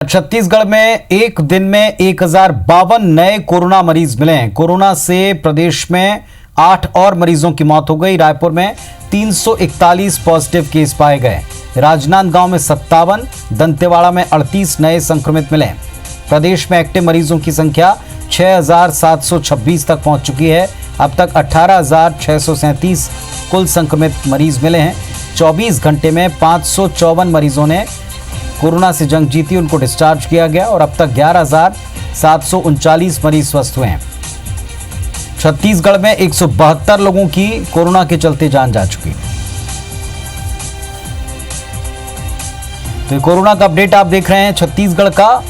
छत्तीसगढ़ में एक दिन में 1052 नए कोरोना मरीज मिले हैं। कोरोना से प्रदेश में 8 और मरीजों की मौत हो गई। रायपुर में 341 पॉजिटिव केस पाए गए। राजनांदगांव में 57, दंतेवाड़ा में 38 नए संक्रमित मिले। प्रदेश में एक्टिव मरीजों की संख्या 6726 तक पहुंच चुकी है। अब तक 18,637 कुल संक्रमित मरीज मिले हैं। 24 घंटे में 554 मरीजों ने कोरोना से जंग जीती, उनको डिस्चार्ज किया गया और अब तक 11,739 मरीज स्वस्थ हुए हैं। छत्तीसगढ़ में 172 लोगों की कोरोना के चलते जान जा चुकी। तो कोरोना का अपडेट आप देख रहे हैं छत्तीसगढ़ का।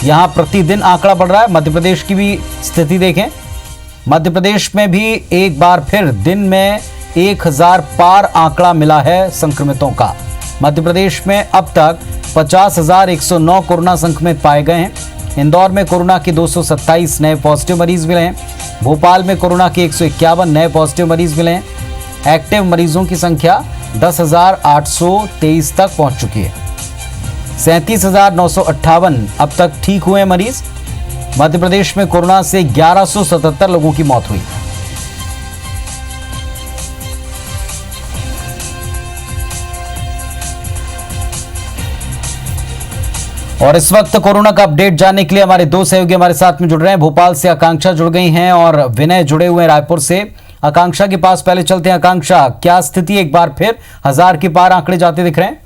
यहां प्रतिदिन आंकड़ा बढ़ रहा है। मध्य प्रदेश की भी स्थिति देखें। मध्य प्रदेश में भी एक बार फिर दिन में 1000 पार आंकड़ा मिला है संक्रमितों का। मध्य प्रदेश में अब तक 50,109 कोरोना संक्रमित पाए गए हैं। इंदौर में कोरोना के 227 नए पॉजिटिव मरीज मिले हैं। भोपाल में कोरोना के 151 नए पॉजिटिव मरीज मिले हैं। एक्टिव मरीजों की संख्या 10,823 तक पहुंच चुकी है। 37,958 अब तक ठीक हुए मरीज। मध्य प्रदेश में कोरोना से 1177 लोगों की मौत हुई। और इस वक्त कोरोना का अपडेट जानने के लिए हमारे दो सहयोगी हमारे साथ में जुड़ रहे हैं। भोपाल से आकांक्षा जुड़ गई हैं और विनय जुड़े हुए हैं रायपुर से। आकांक्षा के पास पहले चलते हैं। आकांक्षा, क्या स्थिति एक बार फिर 1000 के पार आंकड़े जाते दिख रहे हैं?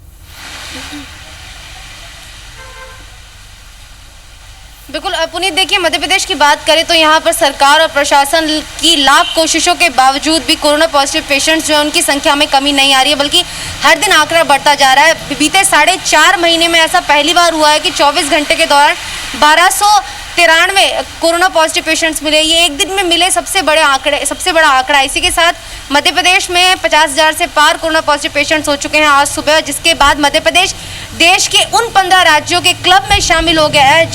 बिल्कुल पुनीत, देखिए मध्य प्रदेश की बात करें तो यहाँ पर सरकार और प्रशासन की लाख कोशिशों के बावजूद भी कोरोना पॉजिटिव पेशेंट्स जो है उनकी संख्या में कमी नहीं आ रही है, बल्कि हर दिन आंकड़ा बढ़ता जा रहा है। बीते 4.5 महीने में ऐसा पहली बार हुआ है कि 24 घंटे के दौरान 1293 कोरोना पॉजिटिव पेशेंट्स मिले। ये एक दिन में मिले सबसे बड़ा आंकड़ा। इसी के साथ मध्य प्रदेश में 50,000 से पार कोरोना पॉजिटिव पेशेंट्स हो चुके हैं आज सुबह, जिसके बाद मध्य प्रदेश देश के उन 15 राज्यों के क्लब में शामिल हो गया है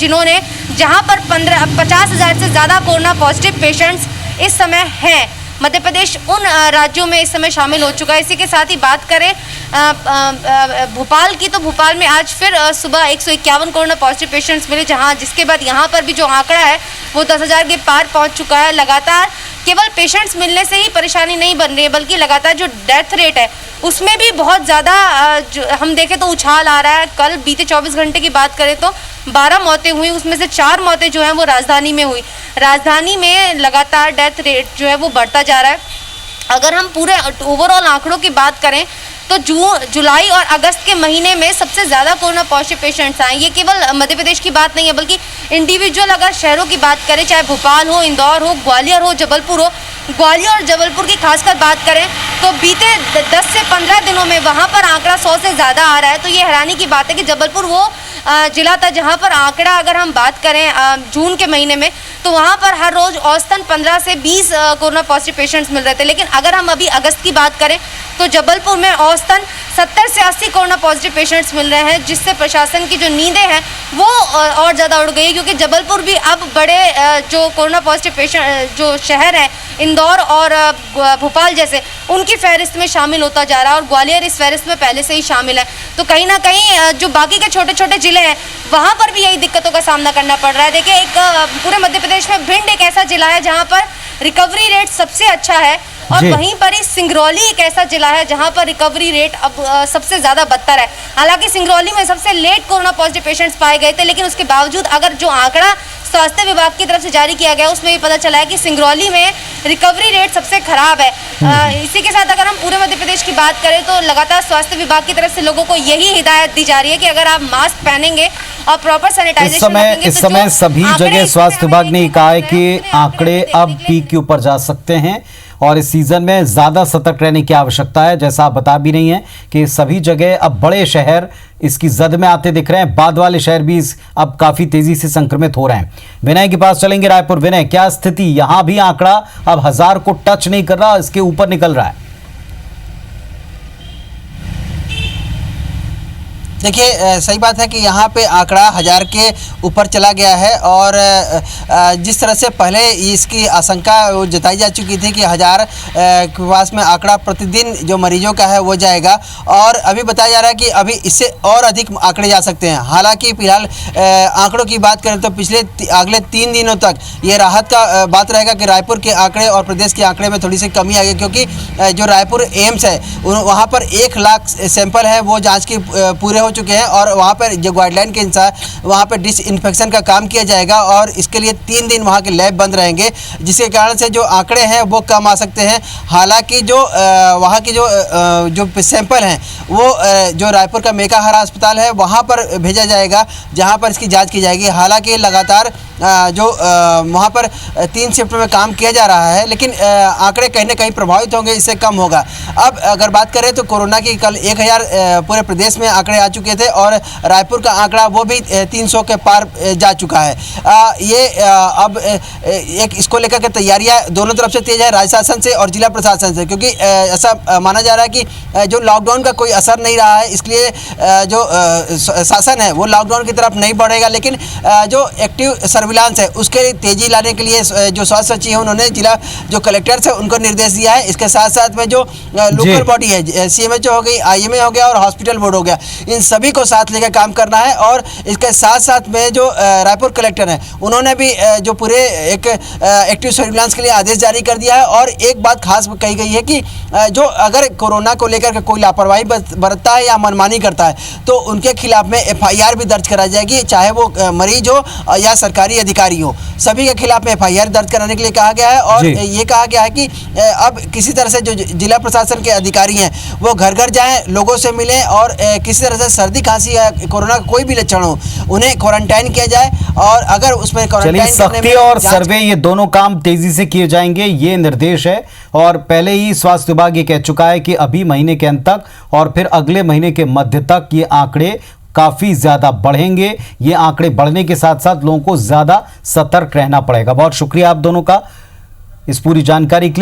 जहां पर 50,000 से ज़्यादा कोरोना पॉजिटिव पेशेंट्स इस समय हैं। मध्य प्रदेश उन राज्यों में इस समय शामिल हो चुका है। इसी के साथ ही बात करें भोपाल की, तो भोपाल में आज फिर सुबह 151 कोरोना पॉजिटिव पेशेंट्स मिले, जिसके बाद यहाँ पर भी जो आंकड़ा है वो 10,000 के पार पहुँच चुका है। लगातार केवल पेशेंट्स मिलने से ही परेशानी नहीं बन रही है, बल्कि लगातार जो डेथ रेट है उसमें भी बहुत ज़्यादा हम देखें तो उछाल आ रहा है। कल बीते 24 घंटे की बात करें तो 12 मौतें हुई, उसमें से 4 मौतें जो हैं वो राजधानी में हुई। राजधानी में लगातार डेथ रेट जो है वो बढ़ता जा रहा है। अगर हम पूरे ओवरऑल आंकड़ों की बात करें तो जुलाई और अगस्त के महीने में सबसे ज़्यादा कोरोना पॉजिटिव पेशेंट्स आए। ये केवल मध्य प्रदेश की बात नहीं है, बल्कि इंडिविजुअल अगर शहरों की बात करें, चाहे भोपाल हो, इंदौर हो, ग्वालियर हो, जबलपुर हो। ग्वालियर और जबलपुर की खासकर बात करें तो बीते 10 से 15 दिनों में वहाँ पर आंकड़ा 100 से ज़्यादा आ रहा है। तो ये हैरानी की बात है कि जबलपुर वो जिला था जहाँ पर आंकड़ा, अगर हम बात करें जून के महीने में, तो वहाँ पर हर रोज़ औसतन 15 से 20 कोरोना पॉजिटिव पेशेंट्स मिल रहे थे। लेकिन अगर हम अभी अगस्त की बात करें तो जबलपुर में औसतन 70 से 80 कोरोना पॉजिटिव पेशेंट्स मिल रहे हैं, जिससे प्रशासन की जो नींदें हैं वो और ज़्यादा उड़ गई, क्योंकि जबलपुर भी अब बड़े जो कोरोना पॉजिटिव पेशेंट जो शहर हैं, इंदौर और भोपाल जैसे, उनकी फहरिस्त में शामिल होता जा रहा है और ग्वालियर इस फहरिस्त में पहले से ही शामिल है। तो कहीं ना कहीं जो बाकी के छोटे छोटे जिले हैं वहाँ पर भी यही दिक्कतों का सामना करना पड़ रहा है। देखिए, एक पूरे मध्य प्रदेश में भिंड एक ऐसा जिला है जहाँ पर रिकवरी रेट सबसे अच्छा है, और वहीं पर ही सिंगरौली एक ऐसा जिला है जहां पर रिकवरी रेट अब सबसे ज़्यादा बदतर है। हालांकि सिंगरौली में सबसे लेट कोरोना पॉजिटिव पेशेंट्स पाए गए थे, लेकिन उसके बावजूद अगर जो आंकड़ा स्वास्थ्य विभाग की तरफ से जारी किया गया उसमें भी पता चला है कि सिंगरौली में रिकवरी रेट सबसे खराब है। इसी के साथ अगर हम पूरे मध्य प्रदेश की बात करें तो लगातार स्वास्थ्य विभाग की तरफ से लोगों को यही हिदायत दी जा रही है कि अगर आप मास्क पहनेंगे और प्रॉपर सैनिटाइजेशन रखेंगे। इस समय सभी जगह स्वास्थ्य विभाग ने कहा है कि आंकड़े अब पीक के ऊपर जा सकते हैं और इस सीजन में ज्यादा सतर्क रहने की आवश्यकता है। जैसा आप बता भी रही हैं कि सभी जगह अब बड़े शहर इसकी जद में आते दिख रहे हैं। बाद वाले शहर भी अब काफी तेजी से संक्रमित हो रहे हैं। विनय के पास चलेंगे रायपुर। विनय, क्या स्थिति? यहां भी आंकड़ा अब 1000 को टच नहीं कर रहा, इसके ऊपर निकल रहा है। देखिए सही बात है कि यहाँ पे आंकड़ा 1000 के ऊपर चला गया है और जिस तरह से पहले इसकी आशंका जताई जा चुकी थी कि 1000 के पास में आंकड़ा प्रतिदिन जो मरीजों का है वो जाएगा, और अभी बताया जा रहा है कि अभी इससे और अधिक आंकड़े जा सकते हैं। हालांकि फिलहाल आंकड़ों की बात करें तो अगले 3 दिनों तक ये राहत का बात रहेगा कि रायपुर के आंकड़े और प्रदेश के आंकड़े में थोड़ी सी कमी आ गई, क्योंकि जो रायपुर एम्स है वहाँ पर 1 लाख सैंपल है वो जांच के पूरे हो चुके हैं, और वहाँ पर जो गाइडलाइन के अनुसार वहाँ पर डिसइंफेक्शन का काम किया जाएगा और इसके लिए 3 दिन वहाँ के लैब बंद रहेंगे, जिसके कारण से जो आंकड़े हैं वो कम आ सकते हैं। हालांकि जो वहाँ की जो सैंपल हैं वो जो रायपुर का मेकाहारा अस्पताल है वहाँ पर भेजा जाएगा, जहाँ पर इसकी जाँच की जाएगी। हालांकि लगातार जो वहाँ पर 3 शिफ्ट में काम किया जा रहा है, लेकिन आंकड़े कहीं ना कहीं प्रभावित होंगे, इससे कम होगा। अब अगर बात करें तो कोरोना की कल 1000 पूरे प्रदेश में आंकड़े आ चुके थे और रायपुर का आंकड़ा वो भी 300 के पार जा चुका है। ये अब एक इसको लेकर के तैयारियां दोनों तरफ से तेज है, राज्य शासन से और जिला प्रशासन से, क्योंकि ऐसा माना जा रहा है कि जो लॉकडाउन का कोई असर नहीं रहा है, इसलिए जो शासन है वो लॉकडाउन की तरफ नहीं बढ़ेगा, लेकिन जो एक्टिव सर्विलांस है उसके लिए तेजी लाने के लिए जो स्वास्थ्य सचिव है उन्होंने जिला जो कलेक्टर्स है उनको निर्देश दिया है। इसके साथ साथ में जो लोकल बॉडी है, CMHO हो गई, IMA हो गया और हॉस्पिटल बोर्ड हो गया, इन सभी को साथ लेकर काम करना है। और इसके साथ साथ में जो रायपुर कलेक्टर है उन्होंने भी जो पूरे एक एक्टिव सर्विलांस के लिए आदेश जारी कर दिया है। और एक बात खास कही गई है कि जो अगर कोरोना को लेकर के कोई लापरवाही बरतता है या मनमानी करता है तो उनके खिलाफ में FIR भी दर्ज कराई जाएगी, चाहे वो मरीज हो या सरकारी अधिकारी हो, सभी के खिलाफ में FIR दर्ज कराने के लिए कहा गया है। और ये कहा गया है कि अब किसी तरह से जो जिला प्रशासन के अधिकारी हैं वो घर घर जाएं, लोगों से मिलें और किसी तरह से सर्दी खांसी या कोरोना का कोई भी लक्षण हो उन्हें क्वारंटाइन किया जाए, और अगर उसमें चलिए सख्ती और सर्वे ये दोनों काम तेजी से किए जाएंगे, ये निर्देश है। और पहले ही स्वास्थ्य विभाग ये कह चुका है कि अभी महीने के अंत तक और फिर अगले महीने के मध्य तक ये आंकड़े काफी ज्यादा बढ़ेंगे। ये आंकड़े बढ़ने के साथ साथ लोगों को ज्यादा सतर्क रहना पड़ेगा। बहुत शुक्रिया आप दोनों का इस पूरी जानकारी के लिए।